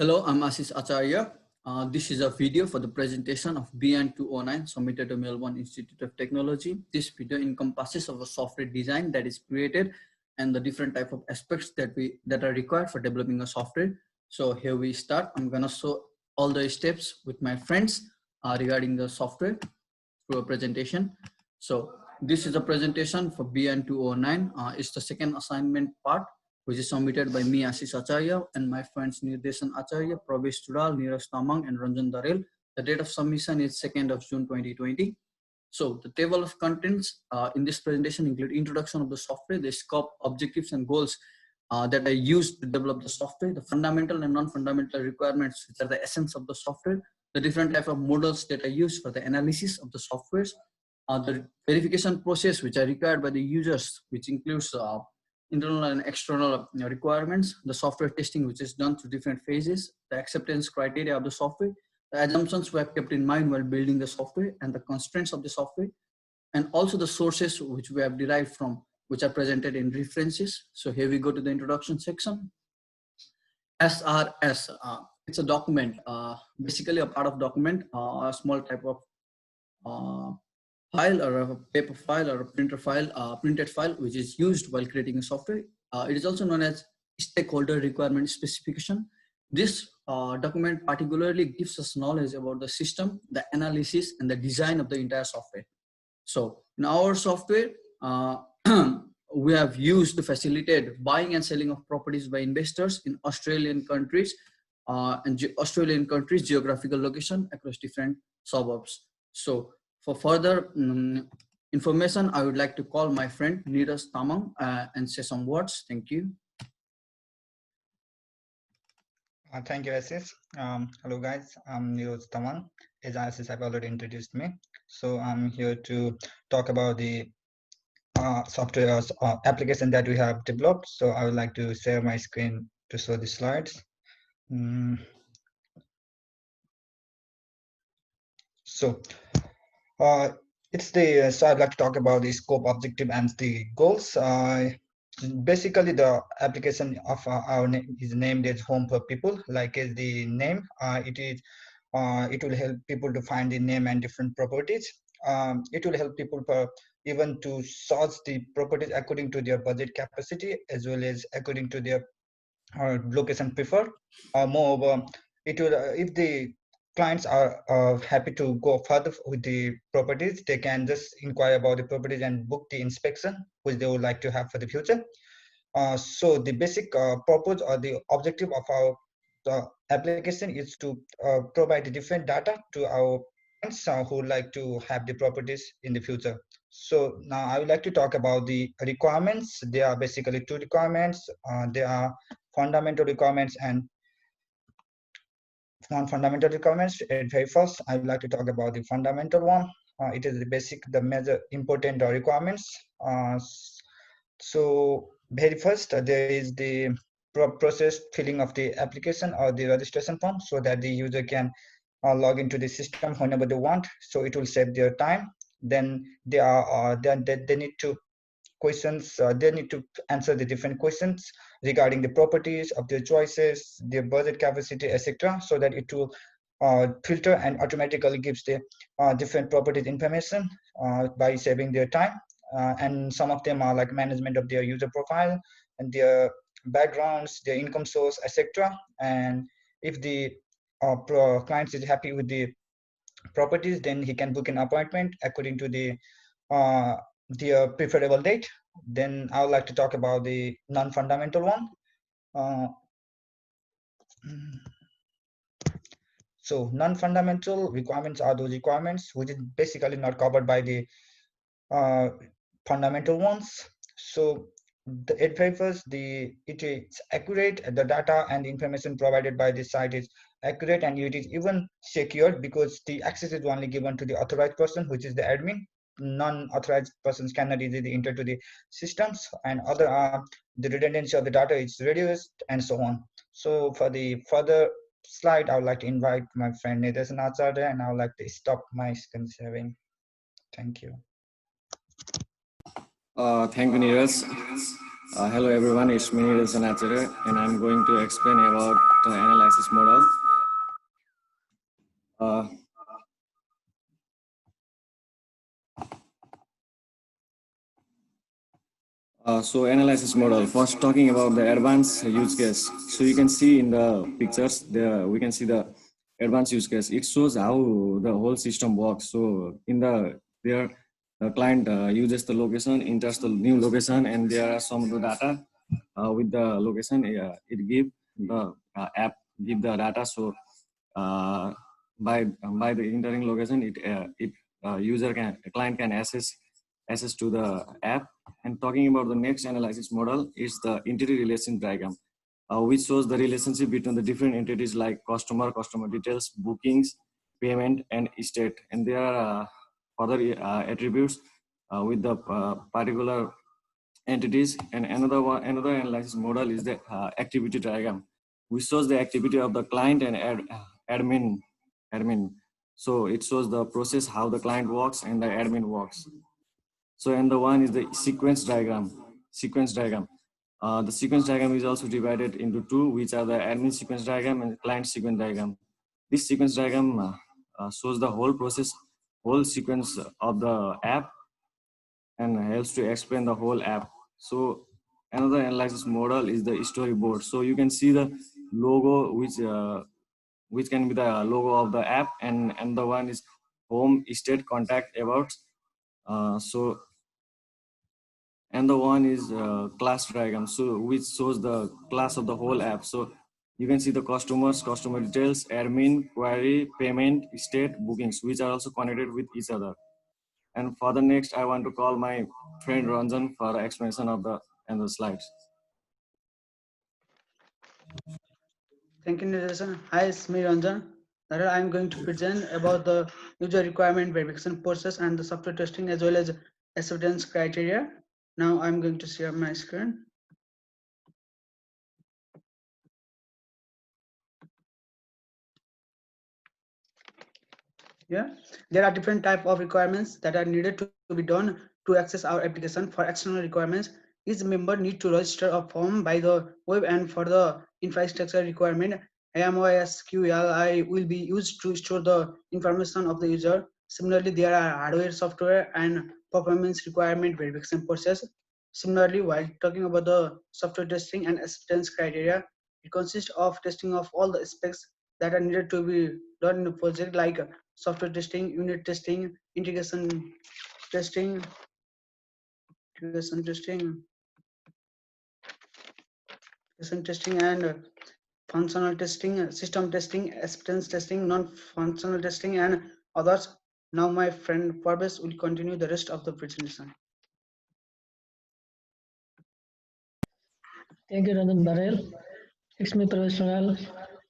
Hello, I'm Ashish Acharya. This is a video for the presentation of BN209 submitted to Melbourne Institute of Technology. This video encompasses of a software design that is created and the different type of aspects that are required for developing a software. So here we start. I'm gonna show all the steps with my friends regarding the software through a presentation. So this is a presentation for BN209. It's the second assignment part, which is submitted by me, Ashish Acharya, and my friends Nirdesan Acharya, Pravesh Tudal, Neeraj Tamang, and Ranjan Darel. The date of submission is 2nd of June 2020. So the table of contents in this presentation include introduction of the software, the scope, objectives, and goals that are used to develop the software, the fundamental and non-fundamental requirements, which are the essence of the software, the different type of models that are used for the analysis of the softwares, the verification process which are required by the users, which includes internal and external requirements, the software testing which is done through different phases, the acceptance criteria of the software, the assumptions we have kept in mind while building the software, and the constraints of the software, and also the sources which we have derived from, which are presented in references. So here we go to the introduction section. SRS, it's a document, basically a part of document, a small type of file or a paper file or a printed file, which is used while creating a software. It is also known as stakeholder requirement specification. This document particularly gives us knowledge about the system, the analysis, and the design of the entire software. So in our software, we have used to facilitate buying and selling of properties by investors in Australian countries geographical location across different suburbs. So for further information, I would like to call my friend Neeraj Tamang and say some words. Thank you. Thank you, Ashish. Hello, guys. I'm Neeraj Tamang. As Ashish have already introduced me, so I'm here to talk about the software application that we have developed. So I would like to share my screen to show the slides. So it's the so I'd like to talk about the scope, objective, and the goals. Basically, the application of our name is named as Home for People. Like as the name, it will help people to find the name and different properties. It will help people even to search the properties according to their budget capacity as well as according to their location preferred. Moreover, it will if the clients are happy to go further with the properties, they can just inquire about the properties and book the inspection which they would like to have for the future. So the basic purpose or the objective of our application is to provide the different data to our clients who would like to have the properties in the future. So now I would like to talk about the requirements. There are basically two requirements. There are fundamental requirements and non-fundamental requirements. At very first, I would like to talk about the fundamental one. It is the major important requirements. So very first, there is the process filling of the application or the registration form so that the user can log into the system whenever they want. So it will save their time. Then they need to questions. They need to answer the different questions regarding the properties of their choices, their budget capacity, etc., so that it will filter and automatically gives the different properties information by saving their time. And some of them are like management of their user profile and their backgrounds, their income source, etc. And if the client is happy with the properties, then he can book an appointment according to the their preferable date. Then I would like to talk about the non-fundamental one. So non-fundamental requirements are those requirements which is basically not covered by the fundamental ones. So at first, it is accurate. The data and the information provided by the site is accurate, and it is even secured because the access is only given to the authorized person, which is the admin. Non-authorized persons cannot easily enter to the systems, and the redundancy of the data is reduced, and so on. So for the further slide, I would like to invite my friend Nirdesan Acharya, and I would like to stop my screen sharing. Thank you. Thank you, Neeraj. Hello everyone, it's me Nilsson Acharya, and I'm going to explain about the analysis model. Uh, so analysis model, first talking about the advanced use case. So you can see in the pictures, there we can see the advanced use case. It shows how the whole system works. So in there, the client uses the location, enters the new location, and there are some of the data with the location. It give the app give the data. So by the entering location, it user can client can access to the app. And talking about the next analysis model is the entity relation diagram, which shows the relationship between the different entities like customer details, bookings, payment, and state. And there are other attributes with the particular entities. And another analysis model is the activity diagram, which shows the activity of the client and admin. So it shows the process, how the client works and the admin works. So and the one is the sequence diagram. The sequence diagram is also divided into two, which are the admin sequence diagram and client sequence diagram. This sequence diagram shows the whole process, whole sequence of the app, and helps to explain the whole app. So another analysis model is the storyboard. So you can see the logo, which can be the logo of the app, and the one is home, state, contact, about. So and the one is class diagram, so which shows the class of the whole app. So you can see the customer details, admin, query, payment, state, bookings, which are also connected with each other. And for the next, I want to call my friend Ranjan for the explanation of the slides. Thank you, Nilsson. Hi, it's me, Ranjan. Now I'm going to present about the user requirement verification process and the software testing as well as acceptance criteria. Now I'm going to share my screen. Yeah, there are different type of requirements that are needed to be done to access our application. For external requirements, each member need to register a form by the web, and for the infrastructure requirement, MISQLi will be used to store the information of the user. Similarly, there are hardware, software, and performance requirement verification process. Similarly, while talking about the software testing and acceptance criteria, it consists of testing of all the aspects that are needed to be done in a project, like software testing, unit testing, testing, integration testing, integration testing, and functional testing, system testing, acceptance testing, non-functional testing, and others. Now my friend Parvez will continue the rest of the presentation. Thank you, Ranjan Barel. It's me, professional.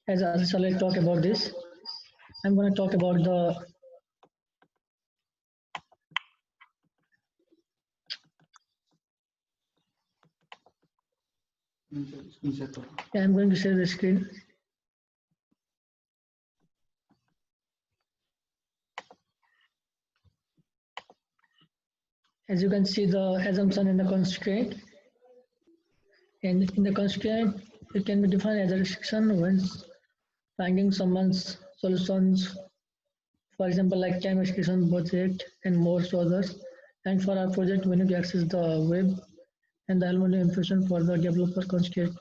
As I shall talk about this, I'm going to talk about the I'm going to share the screen. As you can see, the assumption and the constraint. And in the constraint, it can be defined as a restriction when finding someone's solutions, for example, like time extension, budget, and more so others. And for our project, we need to access the web, and the element information for the developer constraint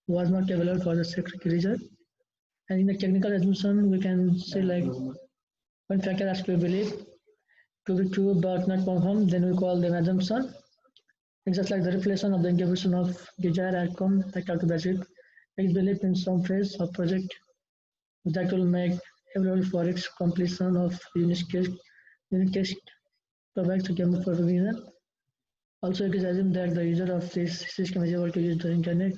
was not available for the secret reason. And in the technical assumption, we can say like when factor has to be believed to be true but not confirmed, then we call them assumption. It's just like the reflection of the interpretation of desired outcome that calculated. It is believed in some phase of project that will make available for its completion of unit test provides a game for the reason. Also, it is assumed that the user of this system is able to use the internet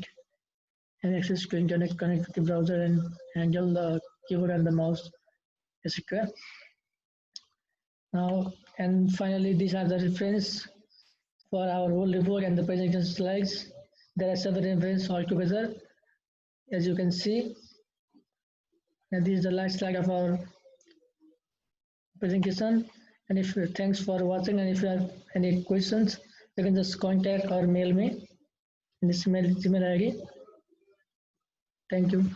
and access to internet connect with the browser and handle the keyboard and the mouse, etc. Now, and finally, these are the reference for our whole report and the presentation slides. There are several references altogether, as you can see. And this is the last slide of our presentation. And if thanks for watching, and if you have any questions, you can just contact or mail me. this email ID. Thank you.